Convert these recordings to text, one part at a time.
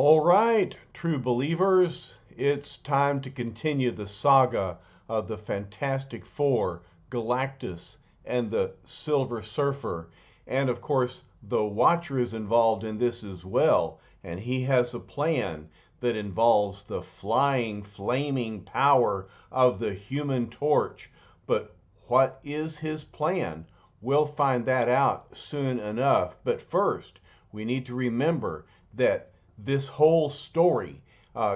All right, true believers, it's time to continue the saga of the Fantastic Four, Galactus, and the Silver Surfer. And of course, the Watcher is involved in this as well, and he has a plan that involves the flying, flaming power of the Human Torch. But what is his plan? We'll find that out soon enough. But first, we need to remember that this whole story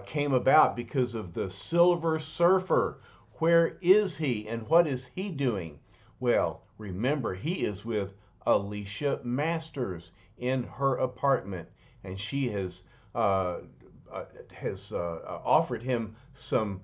came about because of the Silver Surfer. Where is he and what is he doing? Well, remember, he is with Alicia Masters in her apartment, and she has offered him some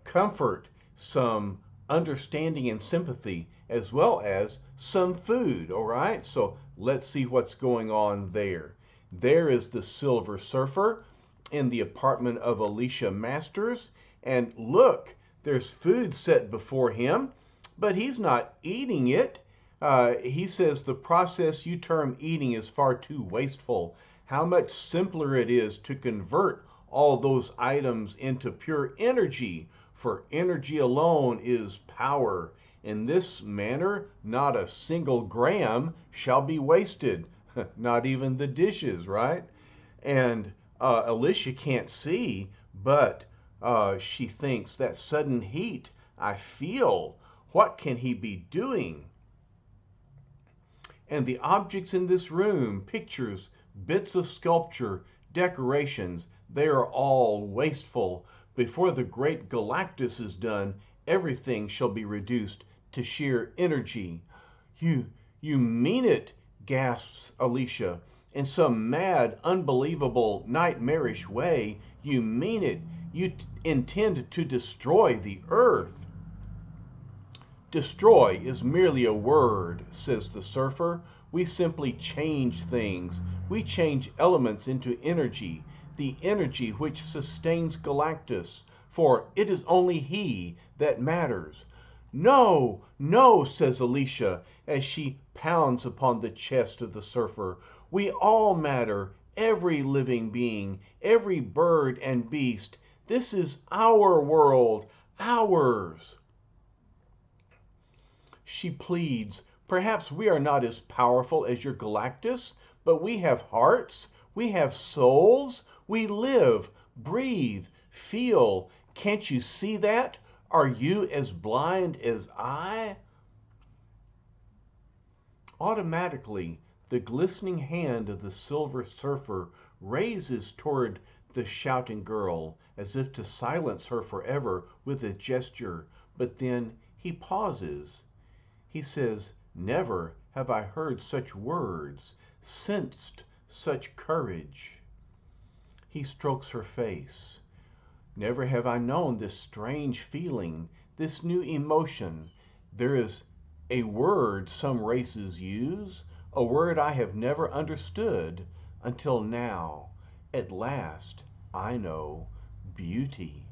comfort, some understanding and sympathy, as well as some food. All right, so let's see what's going on there. There is the Silver Surfer in the apartment of Alicia Masters. And look, there's food set before him, but he's not eating it. He says the process you term eating is far too wasteful. How much simpler it is to convert all those items into pure energy, for energy alone is power. In this manner, not a single gram shall be wasted. Not even the dishes, right? And Alicia can't see, but she thinks that sudden heat I feel. What can he be doing? And the objects in this room, pictures, bits of sculpture, decorations, they are all wasteful. Before the great Galactus is done, everything shall be reduced to sheer energy. You mean it? Gasps Alicia. In some mad, unbelievable, nightmarish way, you mean it. You intend to destroy the Earth. Destroy is merely a word, says the Surfer. We simply change things. We change elements into energy, the energy which sustains Galactus, for it is only he that matters. No, no, says Alicia, as she pounds upon the chest of the Surfer. We all matter, every living being, every bird and beast. This is our world, ours. She pleads, perhaps we are not as powerful as your Galactus, but we have hearts, we have souls, we live, breathe, feel. Can't you see that? Are you as blind as I? Automatically, the glistening hand of the Silver Surfer raises toward the shouting girl, as if to silence her forever with a gesture, but then he pauses. He says, never have I heard such words, sensed such courage. He strokes her face. Never have I known this strange feeling, this new emotion. There is a word some races use, a word I have never understood until now. At last, I know beauty.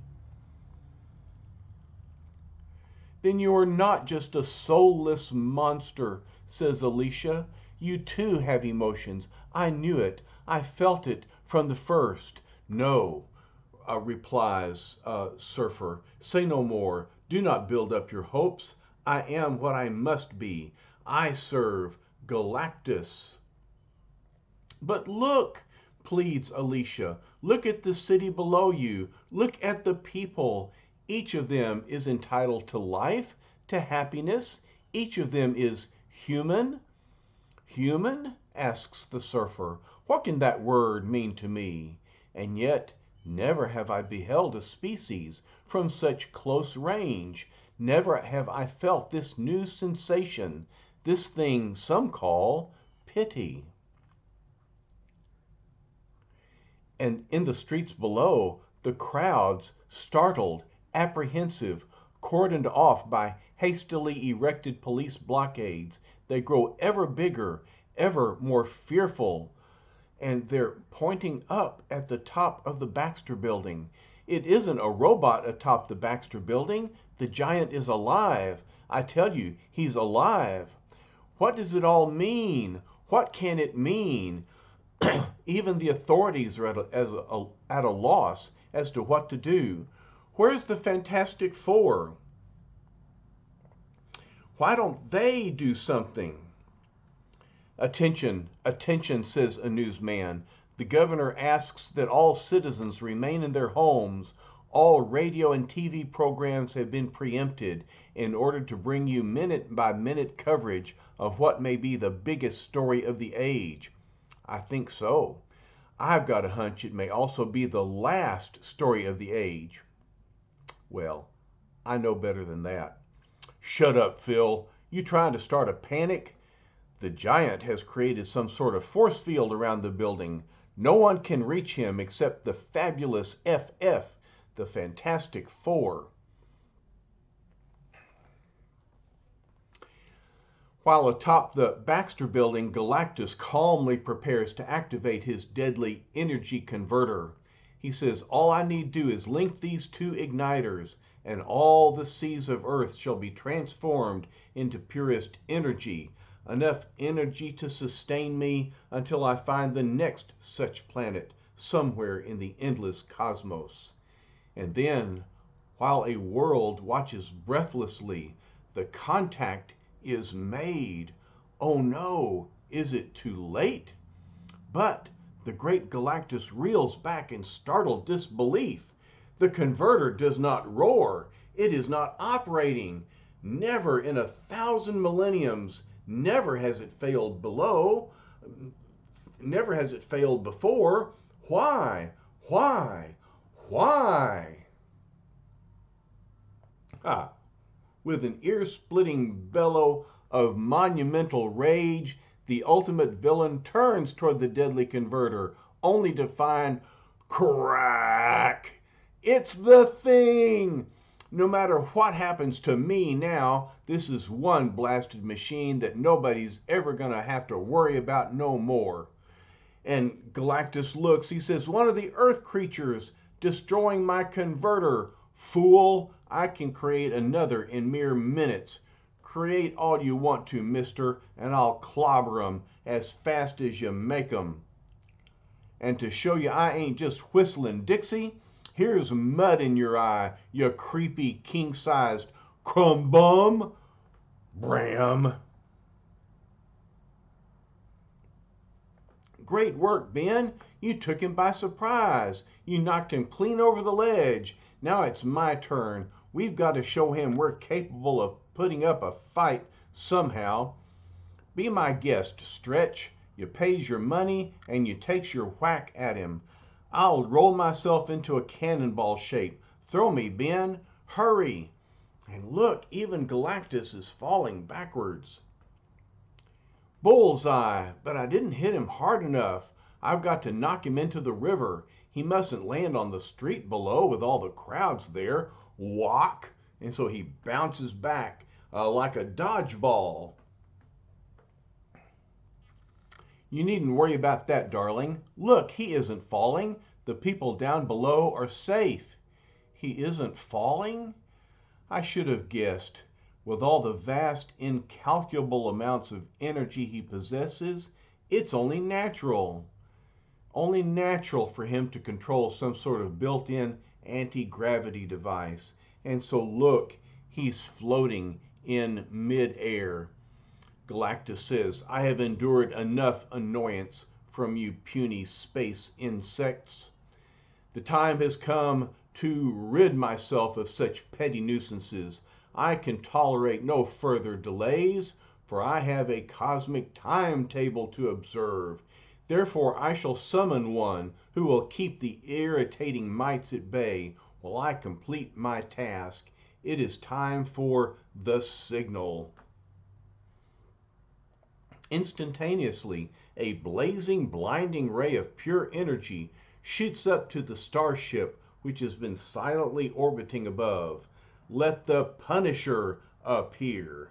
Then you're not just a soulless monster, says Alicia. You too have emotions. I knew it. I felt it from the first. No, replies Surfer. Say no more. Do not build up your hopes. I am what I must be. I serve Galactus. But look, pleads Alicia. Look at the city below you. Look at the people. Each of them is entitled to life, to happiness. Each of them is human. Human? Asks the Surfer. What can that word mean to me? And yet, never have I beheld a species from such close range. Never have I felt this new sensation, this thing some call pity. And in the streets below, the crowds, startled, apprehensive, cordoned off by hastily erected police blockades, they grow ever bigger, ever more fearful. And they're pointing up at the top of the Baxter Building. It isn't a robot atop the Baxter Building. The giant is alive. I tell you, he's alive. What does it all mean? What can it mean? Even the authorities are at a loss as to what to do. Where's the Fantastic Four? Why don't they do something? Attention, attention, says a newsman. The governor asks that all citizens remain in their homes. All radio and TV programs have been preempted in order to bring you minute-by-minute coverage of what may be the biggest story of the age. I think so. I've got a hunch it may also be the last story of the age. Well, I know better than that. Shut up, Phil. You trying to start a panic? The giant has created some sort of force field around the building. No one can reach him except the fabulous FF, the Fantastic Four. While atop the Baxter Building, Galactus calmly prepares to activate his deadly energy converter. He says, all I need do is link these two igniters, and all the seas of Earth shall be transformed into purest energy, enough energy to sustain me until I find the next such planet somewhere in the endless cosmos. And then, while a world watches breathlessly, the contact is made. Oh no, is it too late? But the great Galactus reels back in startled disbelief. The converter does not roar. It is not operating. Never in 1,000 millenniums, never has it failed never has it failed before. Why? Why? Why? Ah, with an ear-splitting bellow of monumental rage, the ultimate villain turns toward the deadly converter, only to find crack. It's the thing! No matter what happens to me now, this is one blasted machine that nobody's ever gonna have to worry about no more. And Galactus looks, he says, one of the Earth creatures destroying my converter. Fool, I can create another in mere minutes. Create all you want to, mister, and I'll clobber 'em as fast as you make 'em. And to show you I ain't just whistling Dixie, here's mud in your eye, you creepy king-sized crumb bum. Bram. Great work, Ben. You took him by surprise. You knocked him clean over the ledge. Now it's my turn. We've got to show him we're capable of putting up a fight somehow. Be my guest, Stretch. You pays your money and you takes your whack at him. I'll roll myself into a cannonball shape. Throw me, Ben. Hurry. And look, even Galactus is falling backwards. Bullseye, but I didn't hit him hard enough. I've got to knock him into the river. He mustn't land on the street below with all the crowds there. Whack! And so he bounces back like a dodgeball. You needn't worry about that, darling. Look, he isn't falling. The people down below are safe. He isn't falling? I should have guessed. With all the vast, incalculable amounts of energy he possesses, it's only natural. Only natural for him to control some sort of built-in anti-gravity device. And so look, he's floating in mid-air. Galactus says, I have endured enough annoyance from you puny space insects. The time has come to rid myself of such petty nuisances. I can tolerate no further delays, for I have a cosmic timetable to observe. Therefore I shall summon one who will keep the irritating mites at bay while I complete my task. It is time for the signal. Instantaneously, a blazing, blinding ray of pure energy shoots up to the starship which has been silently orbiting above. Let the Punisher appear.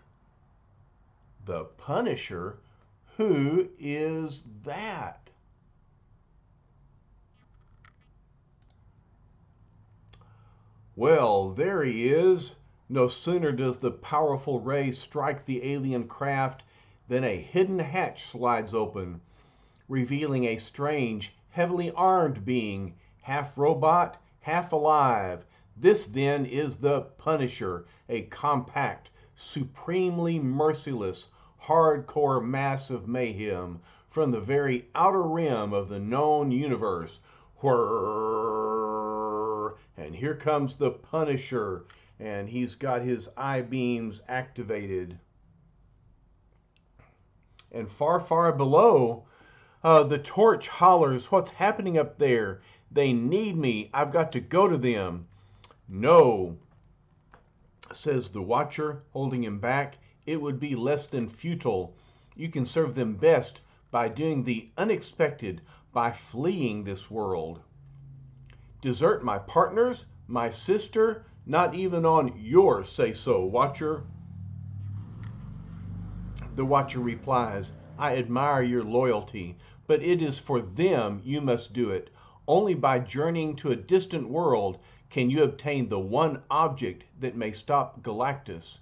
The Punisher? Who is that? Well, there he is. No sooner does the powerful ray strike the alien craft than a hidden hatch slides open, revealing a strange, heavily armed being, half robot, half alive. This then is the Punisher, a compact, supremely merciless, hardcore mass of mayhem from the very outer rim of the known universe. Whirr! And here comes the Punisher, and he's got his I-beams activated. And far, far below, the Torch hollers, "What's happening up there? They need me. I've got to go to them." "No," says the Watcher, holding him back. "It would be less than futile. You can serve them best by doing the unexpected, by fleeing this world." "Desert my partners, my sister? Not even on your say-so, Watcher." The Watcher replies, "I admire your loyalty, but it is for them you must do it. Only by journeying to a distant world can you obtain the one object that may stop Galactus."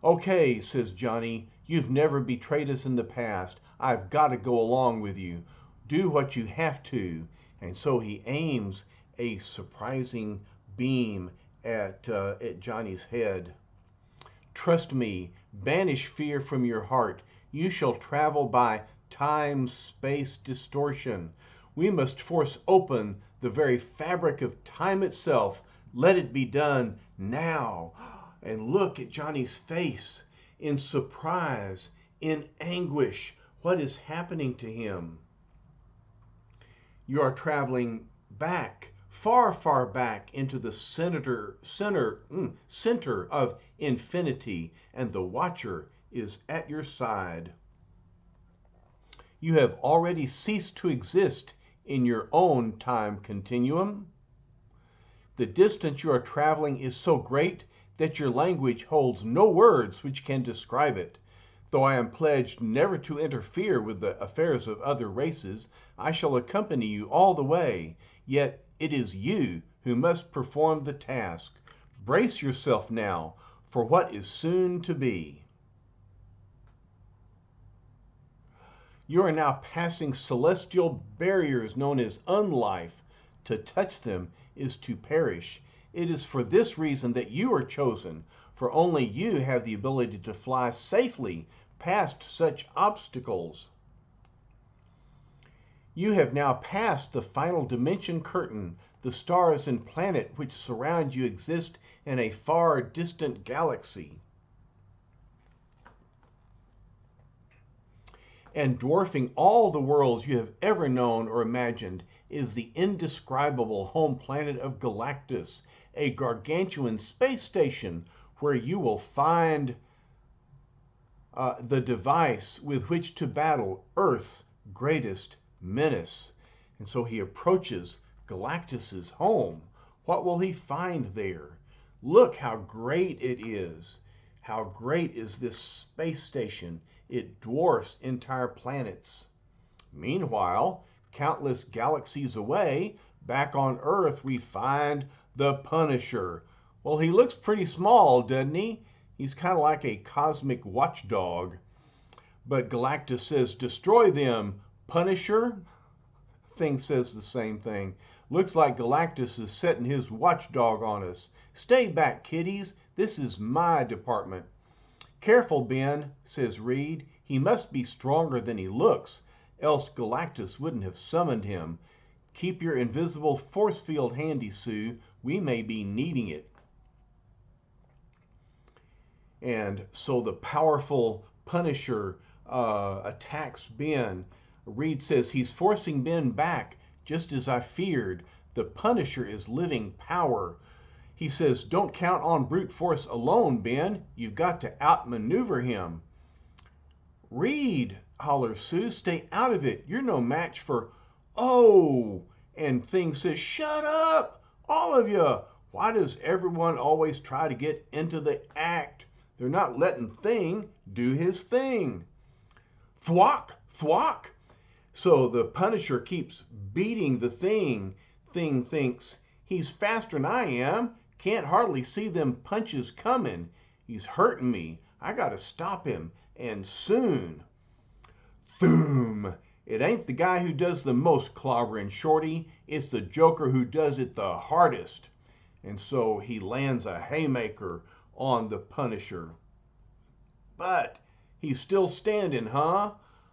"Okay," says Johnny, "you've never betrayed us in the past. I've got to go along with you. Do what you have to." And so he aims a surprising beam at Johnny's head. "Trust me, banish fear from your heart. You shall travel by time-space distortion. We must force open the very fabric of time itself. Let it be done now." And look at Johnny's face, in surprise, in anguish. What is happening to him? You are traveling back, far, far back into the center of infinity, and the Watcher is at your side. You have already ceased to exist in your own time continuum. The distance you are traveling is so great that your language holds no words which can describe it. Though I am pledged never to interfere with the affairs of other races, I shall accompany you all the way. Yet it is you who must perform the task. Brace yourself now for what is soon to be. You are now passing celestial barriers known as unlife. To touch them is to perish. It is for this reason that you are chosen, for only you have the ability to fly safely past such obstacles. You have now passed the final dimension curtain. The stars and planet which surround you exist in a far distant galaxy. And dwarfing all the worlds you have ever known or imagined is the indescribable home planet of Galactus, a gargantuan space station where you will find the device with which to battle Earth's greatest menace. And so he approaches Galactus's home. What will he find there? Look how great it is. How great is this space station? It dwarfs entire planets. Meanwhile, countless galaxies away, back on Earth, we find the Punisher. Well, he looks pretty small, doesn't he? He's kind of like a cosmic watchdog. But Galactus says, "Destroy them, Punisher." Thing says the same thing. Looks like Galactus is setting his watchdog on us. "Stay back, kiddies. This is my department." "Careful, Ben," says Reed. "He must be stronger than he looks, else Galactus wouldn't have summoned him. Keep your invisible force field handy, Sue. We may be needing it." And so the powerful Punisher attacks Ben. Reed says, "He's forcing Ben back, just as I feared. The Punisher is living power." He says, "Don't count on brute force alone, Ben. You've got to outmaneuver him." "Reed," hollers Sue, "stay out of it. You're no match for—" "Oh!" And Thing says, "Shut up, all of you. Why does everyone always try to get into the act? They're not letting Thing do his thing." Thwack, thwack. So the Punisher keeps beating the Thing. Thing thinks, "He's faster than I am. Can't hardly see them punches coming. He's hurting me. I gotta stop him, and soon." Boom! It ain't the guy who does the most clobbering, Shorty. It's the joker who does it the hardest. And so he lands a haymaker on the Punisher. But he's still standing, huh?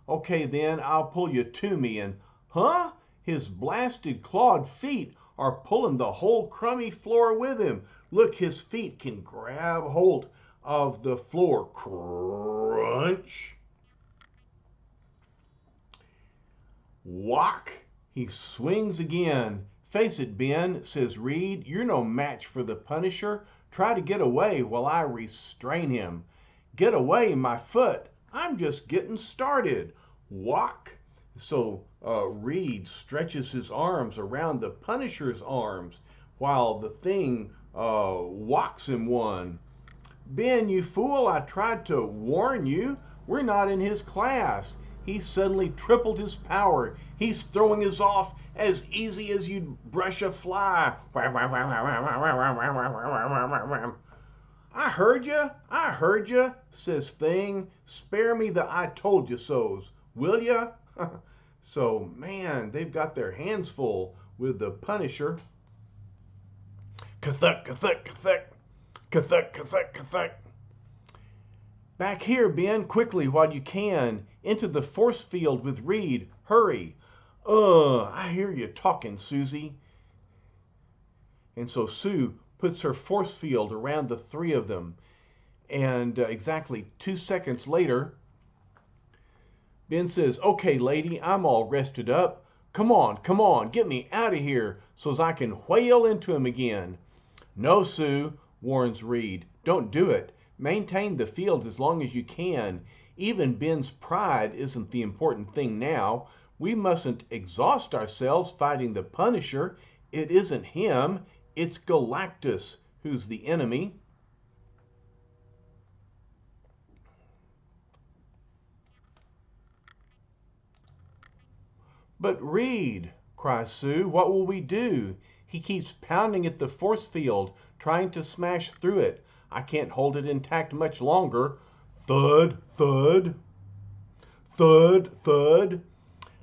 Okay, then I'll pull you to me. And, huh? His blasted clawed feet are pulling the whole crummy floor with him. Look, his feet can grab hold of the floor. Crunch. Whack. He swings again. Face it, Ben, says Reed. You're no match for the Punisher. Try to get away while I restrain him. Get away, my foot. I'm just getting started. Whack. So Reed stretches his arms around the Punisher's arms while the thing whacks him one. Ben, you fool, I tried to warn you. We're not in his class. He suddenly tripled his power. He's throwing us off as easy as you'd brush a fly. I heard you, says Thing. Spare me the I told you so's, will ya? So, man, they've got their hands full with the Punisher. Kathuk, kathuk, kathuk. Kathuk, kathuk, kathuk. Back here, Ben, quickly while you can. Into the force field with Reed. Hurry. I hear you talking, Susie. And so Sue puts her force field around the three of them. And exactly 2 seconds later, Ben says, okay, lady, I'm all rested up. Come on, get me out of here so's I can whale into him again. No, Sue, warns Reed. Don't do it. Maintain the field as long as you can. Even Ben's pride isn't the important thing now. We mustn't exhaust ourselves fighting the Punisher. It isn't him. It's Galactus who's the enemy. But Reed, cries Sue, what will we do? He keeps pounding at the force field, trying to smash through it. I can't hold it intact much longer. Thud, thud, thud, thud.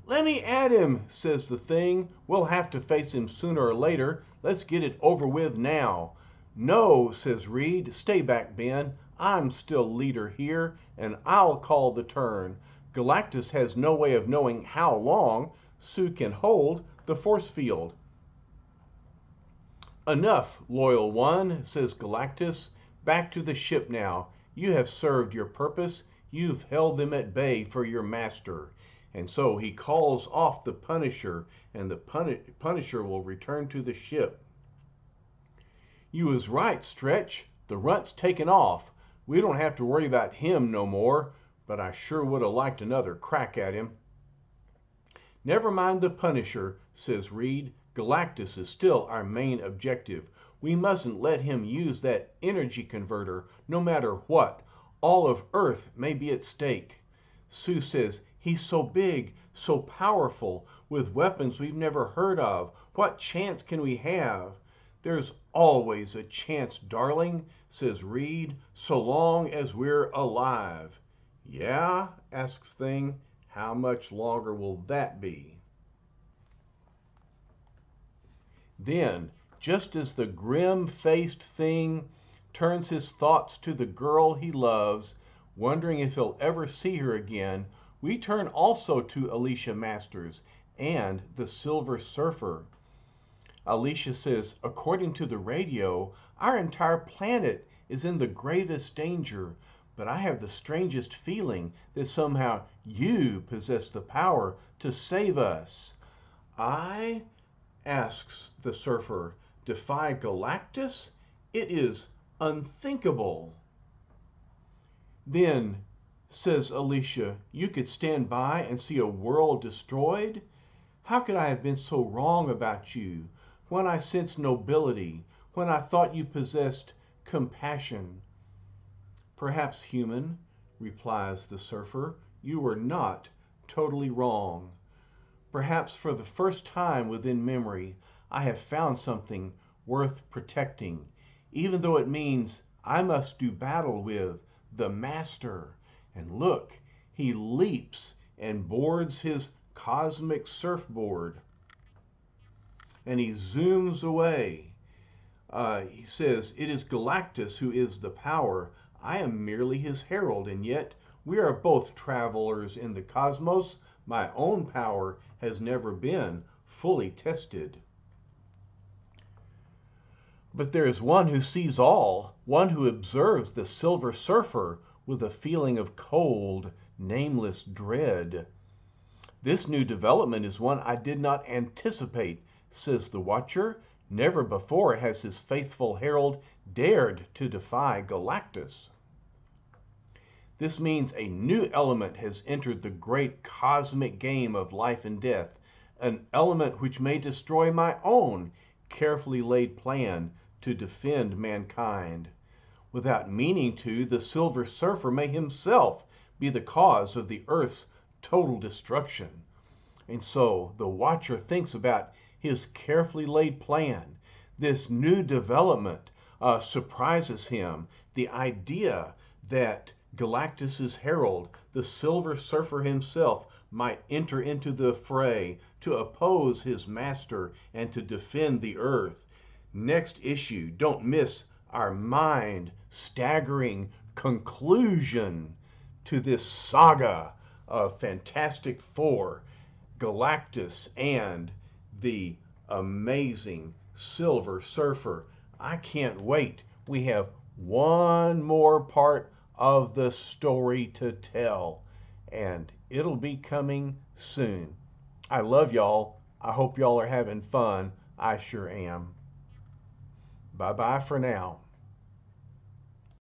Let me at him, says the thing. We'll have to face him sooner or later. Let's get it over with now. No, says Reed. Stay back, Ben. I'm still leader here, and I'll call the turn. Galactus has no way of knowing how long Sue can hold the force field. Enough, loyal one, says Galactus. Back to the ship now. You have served your purpose. You've held them at bay for your master. And so he calls off the Punisher, and the Punisher will return to the ship. You was right, Stretch. The runt's taken off. We don't have to worry about him no more, but I sure would have liked another crack at him. Never mind the Punisher, says Reed. Galactus is still our main objective. We mustn't let him use that energy converter, no matter what. All of Earth may be at stake. Sue says, he's so big, so powerful, with weapons we've never heard of. What chance can we have? There's always a chance, darling, says Reed, so long as we're alive. Yeah, asks Thing. How much longer will that be? Then, just as the grim-faced Thing turns his thoughts to the girl he loves, wondering if he'll ever see her again, we turn also to Alicia Masters and the Silver Surfer. Alicia says, according to the radio, our entire planet is in the gravest danger, but I have the strangest feeling that somehow you possess the power to save us. I, asks the Surfer, defy Galactus? It is unthinkable. Then, says Alicia, you could stand by and see a world destroyed? How could I have been so wrong about you, when I sensed nobility, when I thought you possessed compassion? Perhaps, human, replies the Surfer, you were not totally wrong. Perhaps for the first time within memory, I have found something worth protecting, even though it means I must do battle with the Master. And look, he leaps and boards his cosmic surfboard. And he zooms away. He says, "It is Galactus who is the power. I am merely his herald, and yet we are both travelers in the cosmos. My own power has never been fully tested." But there is one who sees all, one who observes the Silver Surfer with a feeling of cold, nameless dread. "This new development is one I did not anticipate," says the Watcher. "Never before has his faithful herald dared to defy Galactus. This means a new element has entered the great cosmic game of life and death, an element which may destroy my own carefully laid plan to defend mankind. Without meaning to, the Silver Surfer may himself be the cause of the Earth's total destruction." And so the Watcher thinks about his carefully laid plan. This new development surprises him. The idea that Galactus's herald, the Silver Surfer himself, might enter into the fray to oppose his master and to defend the Earth. Next issue, don't miss our mind-staggering conclusion to this saga of Fantastic Four, Galactus and the amazing Silver Surfer. I can't wait. We have one more part of the story to tell, and it'll be coming soon. I love y'all. I hope y'all are having fun. I sure am. Bye-bye for now.